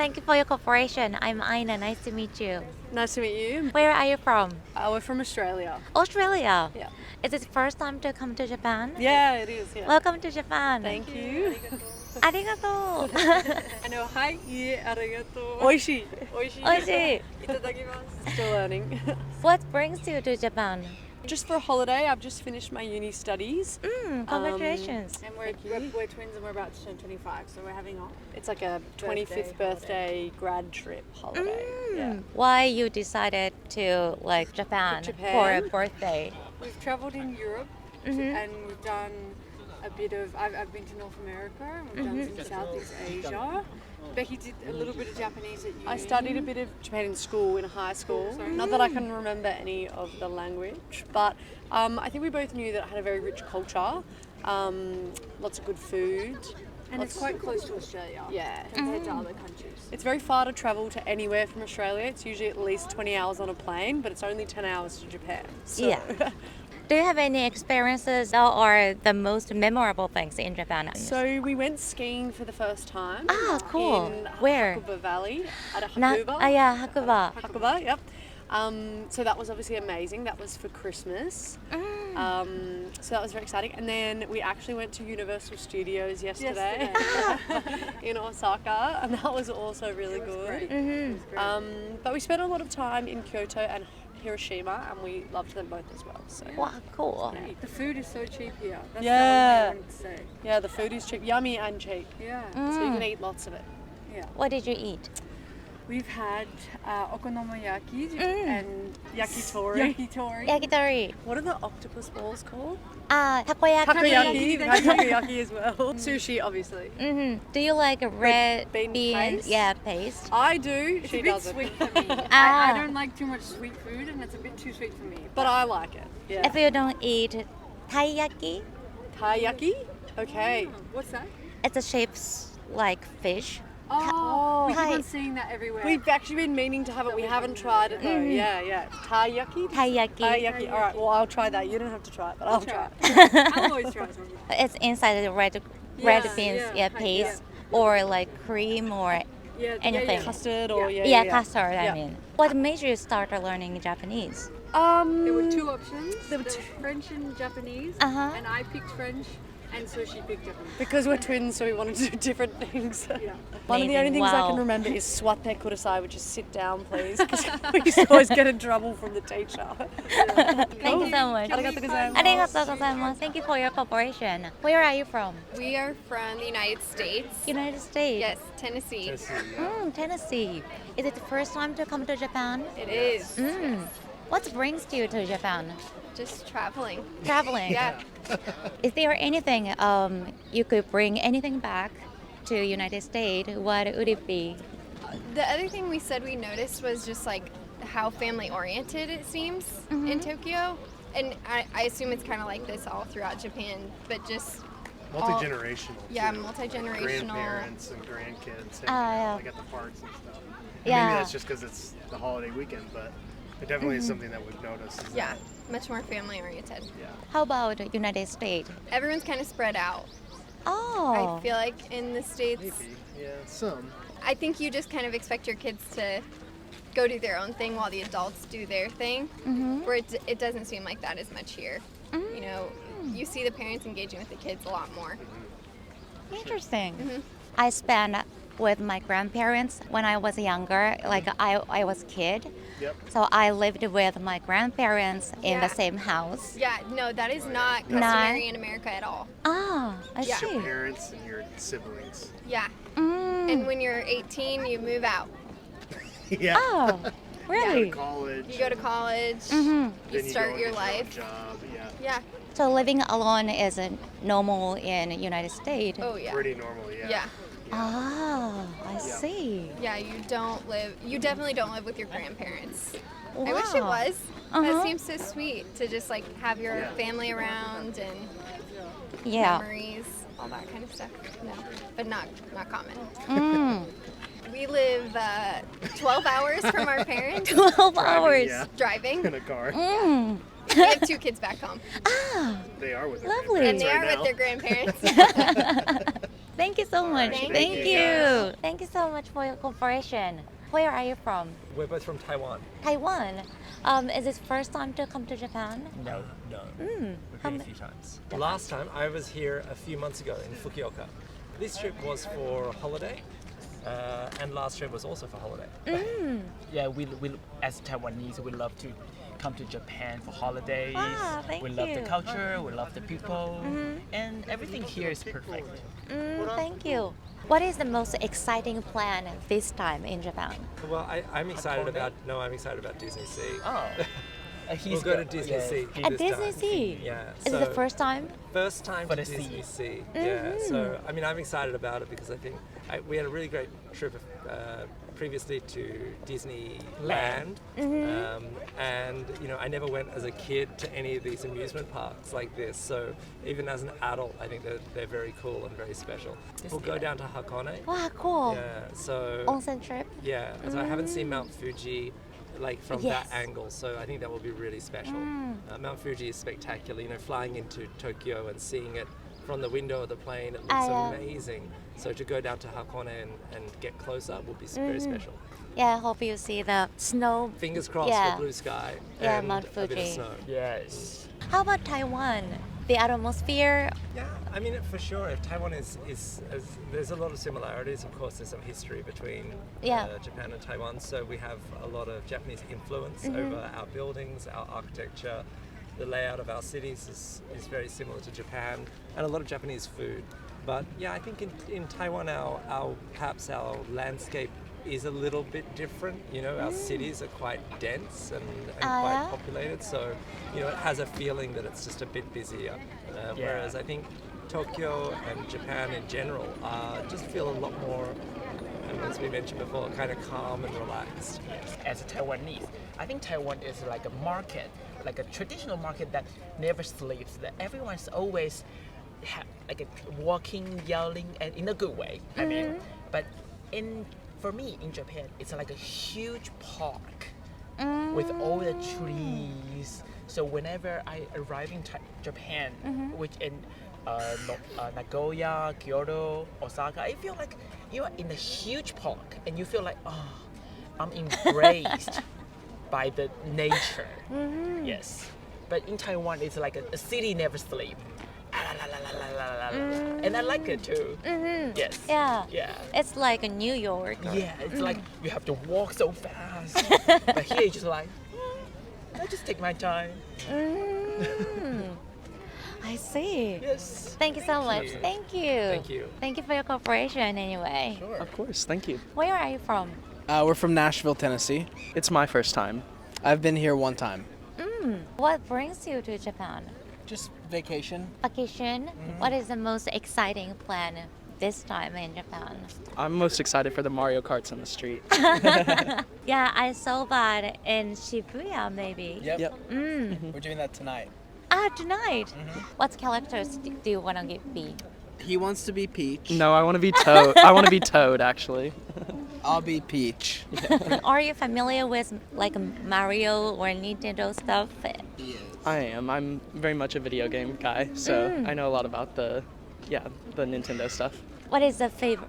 Thank you for your cooperation. I'm Aina. Nice to meet you. Nice to meet you. Where are you from? We're from Australia. Australia. Yeah. Is it the first time to come to Japan? Yeah, it is. Yeah. Welcome to Japan. Thank you. ありがとう。はい、ありがとう。美味しい。美味しい。美味しい。いただきます。Still learning. What brings you to Japan? Just for a holiday. I've just finished my uni studies. Congratulations. And we're twins and we're about to turn 25, so we're having It's like a 25th birthday grad trip holiday. Yeah. Why you decided to like Japan for a birthday? We've traveled in Europe and we've done a bit of, I've been to North America and we've done some Southeast Asia. Becky did a little bit of Japanese at uni. I studied a bit of Japan in school, in high school. Not that I can remember any of the language, but I think we both knew that it had a very rich culture, lots of good food. And it's quite close to Australia compared to other countries. It's very far to travel to anywhere from Australia. It's usually at least 20 hours on a plane, but it's only 10 hours to Japan. So. Yeah. Do you have any experiences that are the most memorable things in Japan? So we went skiing for the first time. Ah, cool. In Where? Hakuba Valley at Hakuba. Hakuba, yep. So that was obviously amazing. That was for Christmas. So that was very exciting. And then we actually went to Universal Studios yesterday. In Osaka, and that was also really good. But we spent a lot of time in Kyoto and Hiroshima, and we loved them both as well. So. Wow, cool. The food is so cheap here. That's Yeah. the only thing I wanted to say. Yeah, the food is cheap, yummy and cheap. Yeah. So you can eat lots of it. Yeah. What did you eat? We've had okonomiyaki and Yakitori. Yakitori. What are the octopus balls called? Takoyaki. Takoyaki. We've had takoyaki as well. Sushi, obviously. Do you like red bean bean? paste? Yeah, paste. I do. It's She a bit doesn't. sweet for me. I don't like too much sweet food and it's a bit too sweet for me. But I like it. Yeah. If you don't eat taiyaki, Taiyaki? Okay. What's that? it's a shapes like fish. Oh, we keep Thai. on seeing that everywhere. We've actually been meaning to have it. We haven't tried it though. Yeah. Taiyaki? Taiyaki. Taiyaki. All right. Well, I'll try that. You don't have to try it, but I'll try it. I'll always try something. It's inside the red beans, paste, or like cream or anything. Custard or Custard. I mean, what made you start learning Japanese? There were two options. There were There was French and Japanese, Uh-huh. and I picked French, and so she picked Japanese. Because we're twins, so we wanted to do different things. Yeah. One of the only Amazing. things I Wow. can remember is swate kudasai, which is sit down, please. Because we used to always get in trouble from the teacher. Thank you so much. Arigatou gozaimasu. Arigatou gozaimasu. Thank you for your cooperation. Where are you from? We are from the United States. United States. Yes, Tennessee. Tennessee. Is it the first time to come to Japan? It is. What brings you to Japan? Just traveling. Traveling. Yeah. Is there anything you could bring anything back to United States? What would it be? The other thing we said we noticed was just like how family oriented it seems in Tokyo. And I assume it's kind of like this all throughout Japan, but just multi-generational. Yeah, too. multi-generational. Grandparents and grandkids yeah. like at the parks and stuff. And Yeah. Maybe that's just because it's the holiday weekend, but it definitely is something that we've noticed. Is Yeah, much more family oriented. That, yeah. How about United States? Everyone's kind of spread out. Oh. I feel like in the States, Maybe. Yeah, some. I think you just kind of expect your kids to go do their own thing while the adults do their thing, where it doesn't seem like that as much here. You know, you see the parents engaging with the kids a lot more. Interesting. I spent with my grandparents when I was younger, like I was a kid. Yep. So I lived with my grandparents in the Yeah. same house. Yeah, no, that is not customary in America at all. Ah, I Yeah. see. Your parents and your siblings. Yeah. And when you're 18, you move out. Yeah. Oh, really? College. You go to college, then you go start and your get life. Job. Yeah. Yeah. So living alone is normal in United States. Oh, yeah. Pretty normal. Yeah. Yeah. Ah, I see. Yeah, you definitely don't live with your grandparents. Wow. I wish it was. But Uh-huh. it seems so sweet to just like have your family around and Yeah. memories, all that kind of stuff. No, but not common. Mm. We live 12 hours from our parents 12 hours. Yeah. driving. In a car. Mm. We have 2 kids back home, Ah, They are with their Lovely. and grandparents they are right with their grandparents. now. Thank you so much. Thank Thank you. you. Thank you so much for your cooperation. Where are you from? We're both from Taiwan. Taiwan. Is it first time to come to Japan? No. Mm. We've been a few times. Last time I was here a few months ago in Fukuoka. This trip was for holiday, and last trip was also for holiday. Yeah, we as Taiwanese, we love to come to Japan for holidays. Ah, thank we love the you. culture, we love the people, and everything here is perfect. Thank you. What is the most exciting plan this time in Japan? Well, I'm excited about. No, I'm excited about Disney Sea. Oh, We'll go to Disney Sea. At this Disney time. Sea? Yeah. Is it the first time? First time For to the Disney sea. Sea. Yeah. So I mean, I'm excited about it because I think we had a really great trip previously to Disneyland, and I never went as a kid to any of these amusement parks like this. So even as an adult, I think that they're very cool and very special. We'll go down to Hakone. Wow, cool. Yeah. So Onsen trip? yeah. So I haven't seen Mount Fuji. From Yes. that angle, so I think that will be really special. Mount Fuji is spectacular. Flying into Tokyo and seeing it from the window of the plane, it looks amazing. So to go down to Hakone and get close up will be very special. Yeah, I hope you see the snow. Fingers crossed Yeah. for blue sky Yeah, and Mount a bit of Fuji. snow. yes. How about Taiwan? The atmosphere? Yeah, I mean, for sure, Taiwan is there's a lot of similarities. Of course, there's some history between Japan and Taiwan, so we have a lot of Japanese influence over our buildings, our architecture. The layout of our cities is very similar to Japan, and a lot of Japanese food. But yeah, I think in Taiwan, perhaps our landscape is a little bit different. Our cities are quite dense and quite populated, so it has a feeling that it's just a bit busier. Whereas I think Tokyo and Japan in general just feel a lot more, as we mentioned before, kind of calm and relaxed. As a Taiwanese, I think Taiwan is like a market, like a traditional market that never sleeps. That everyone's always walking, yelling, and in a good way. I mean, but for me in Japan, it's like a huge park with all the trees. So whenever I arrive in Japan, which in Nagoya, Kyoto, Osaka, I feel like you are in a huge park and you feel like, I'm embraced by the nature. Yes. But in Taiwan, it's like a city never sleeps. And I like it too. Yes. Yeah. Yeah. It's like New York. Yeah, it's like you have to walk so fast. But here it's just like, I just take my time. I see. Yes. Thank you so much. you. Thank you. Thank you. Thank you for your cooperation anyway. Sure. Of course, thank you. Where are you from? We're from Nashville, Tennessee. It's my first time. I've been here one time. What brings you to Japan? Just vacation. Vacation? What is the most exciting plan this time in Japan? I'm most excited for the Mario Karts on the street. Yeah, I saw that in Shibuya maybe. Yep. We're doing that tonight. Tonight. What characters do you want to be? He wants to be Peach. No, I want to be Toad. I want to be Toad, actually. I'll be Peach. Are you familiar with like Mario or Nintendo stuff? I am. I'm very much a video game guy, so I know a lot about the Nintendo stuff. What is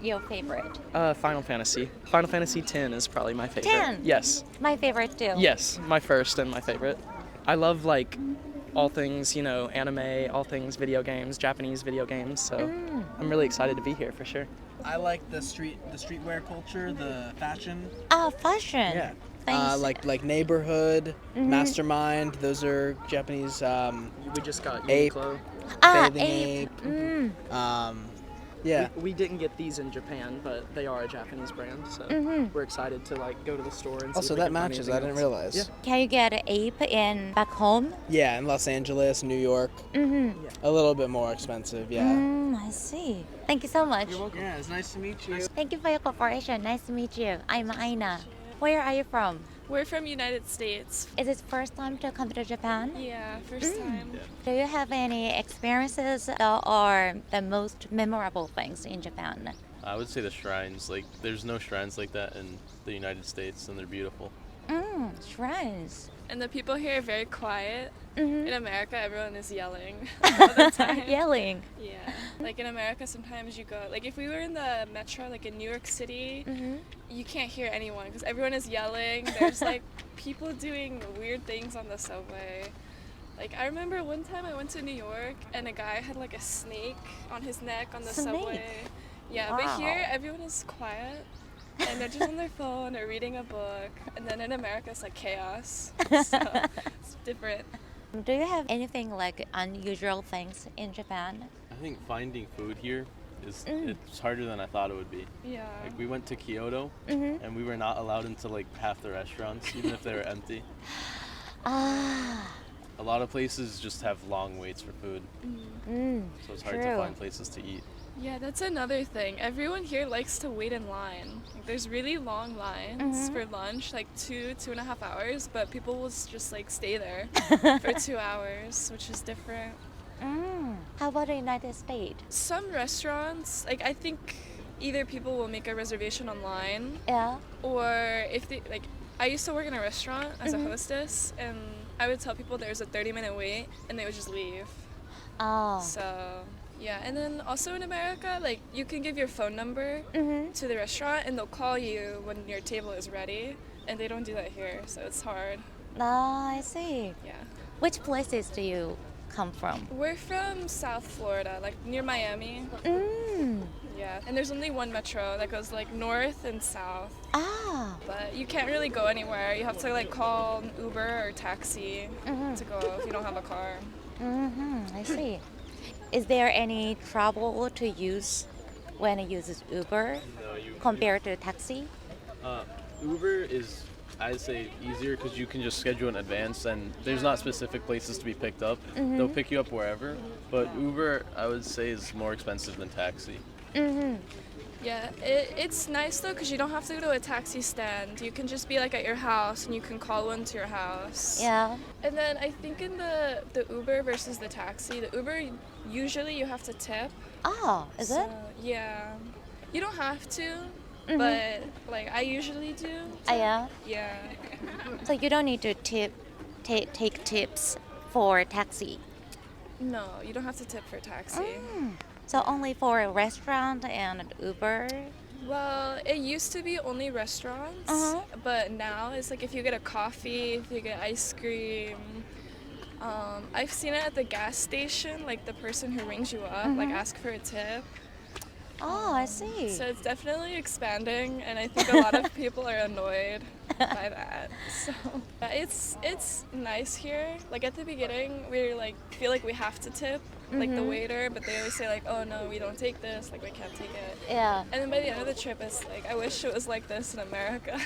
your favorite? Final Fantasy. Final Fantasy X is probably my favorite. 10? Yes. My favorite too. Yes, my first and my favorite. I love all things, anime, all things video games, Japanese video games, so I'm really excited to be here for sure. I like the streetwear culture, the fashion. Fashion. Yeah. Thanks. Like Neighborhood, Mastermind. Those are Japanese. We just got Ape. Uniqlo. Bathing Ape. Yeah. We didn't get these in Japan, but they are a Japanese brand, so we're excited to go to the store and see Also, if we that can find matches. anything I didn't else. realize. Yeah. Can you get an ape in back home? Yeah, in Los Angeles, New York. A little bit more expensive. Yeah. I see. Thank you so much. Yeah, it's nice to meet you. Thank you for your cooperation. Nice to meet you. I'm Aina. Where are you from? We're from United States. Is it first time to come to Japan? Yeah, first time. Do you have any experiences that are the most memorable things in Japan? I would say the shrines. There's no shrines like that in the United States, and they're beautiful. Strange. And the people here are very quiet. Mm-hmm. In America, everyone is yelling all the time. Yelling. Yeah. Like in America, sometimes you go, like if we were in the metro, like in New York City, you can't hear anyone because everyone is yelling. There's like people doing weird things on the subway. Like I remember one time I went to New York and a guy had like a snake on his neck on the subway. Yeah, but here everyone is quiet and they're just on their phone or reading a book. And then in America it's like chaos. So it's different. Do you have anything like unusual things in Japan? I think finding food here is it's harder than I thought it would be. Yeah. Like we went to Kyoto and we were not allowed into like half the restaurants, even if they were empty. A lot of places just have long waits for food, so it's hard to find places to eat. Yeah, that's another thing. Everyone here likes to wait in line. Like, there's really long lines for lunch, like 2.5 hours, but people will just like stay there for 2 hours, which is different. How about the United States? Some restaurants, like I think either people will make a reservation online, or if they like, I used to work in a restaurant as a hostess, and I would tell people there's a 30-minute wait, and they would just leave. So yeah, and then also in America, like you can give your phone number to the restaurant, and they'll call you when your table is ready, and they don't do that here, so it's hard. I see. Yeah. Which places do you come from? We're from South Florida, like near Miami. Yeah, and there's only one metro that goes like north and south. But you can't really go anywhere. You have to like call an Uber or taxi to go if you don't have a car. I see. Is there any trouble to use when it uses Uber compared to taxi? Uber is, I'd say, easier because you can just schedule in advance and there's not specific places to be picked up. They'll pick you up wherever. But Uber, I would say, is more expensive than taxi. Yeah, it's nice though because you don't have to go to a taxi stand. You can just be like at your house and you can call one to your house. Yeah. And then I think in the Uber versus the taxi, the Uber usually you have to tip. Is it? Yeah. You don't have to, but like I usually do. Yeah. Yeah. So you don't need to take tips for taxi. No, you don't have to tip for taxi. So only for a restaurant and Uber? Well, it used to be only restaurants, but now it's like if you get a coffee, if you get ice cream. I've seen it at the gas station, like the person who rings you up, like ask for a tip. I see. So it's definitely expanding, and I think a lot of people are annoyed by that. So it's nice here. Like at the beginning, we like feel like we have to tip, like the waiter, but they always say like, oh no, we don't take this, like we can't take it. Yeah. And then by the end of the trip, it's like I wish it was like this in America,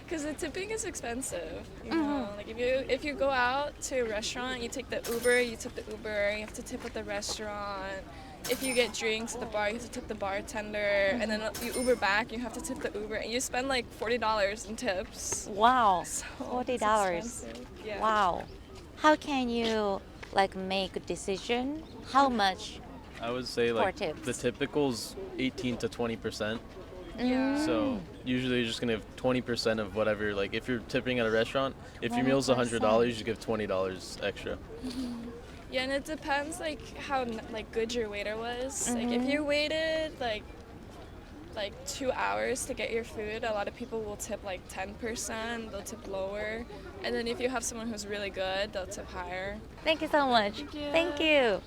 because the tipping is expensive. You know, like if you go out to a restaurant, you take the Uber, you tip the Uber, you have to tip at the restaurant. If you get drinks at the bar, you have to tip the bartender, and then you Uber back, you have to tip the Uber, and you spend like $40 in tips. Wow. So $40. Yeah. Wow. How can you like make a decision? How much? I would say like tips. the typical's 18 to 20%. Yeah. So usually you're just gonna give 20% of whatever. Like if you're tipping at a restaurant, if your meal's $100, you give $20 extra. Yeah, and it depends like how like good your waiter was. Like if you waited like 2 hours to get your food, a lot of people will tip like 10%. They'll tip lower, and then if you have someone who's really good, they'll tip higher. Thank you so much. Thank you. Thank you.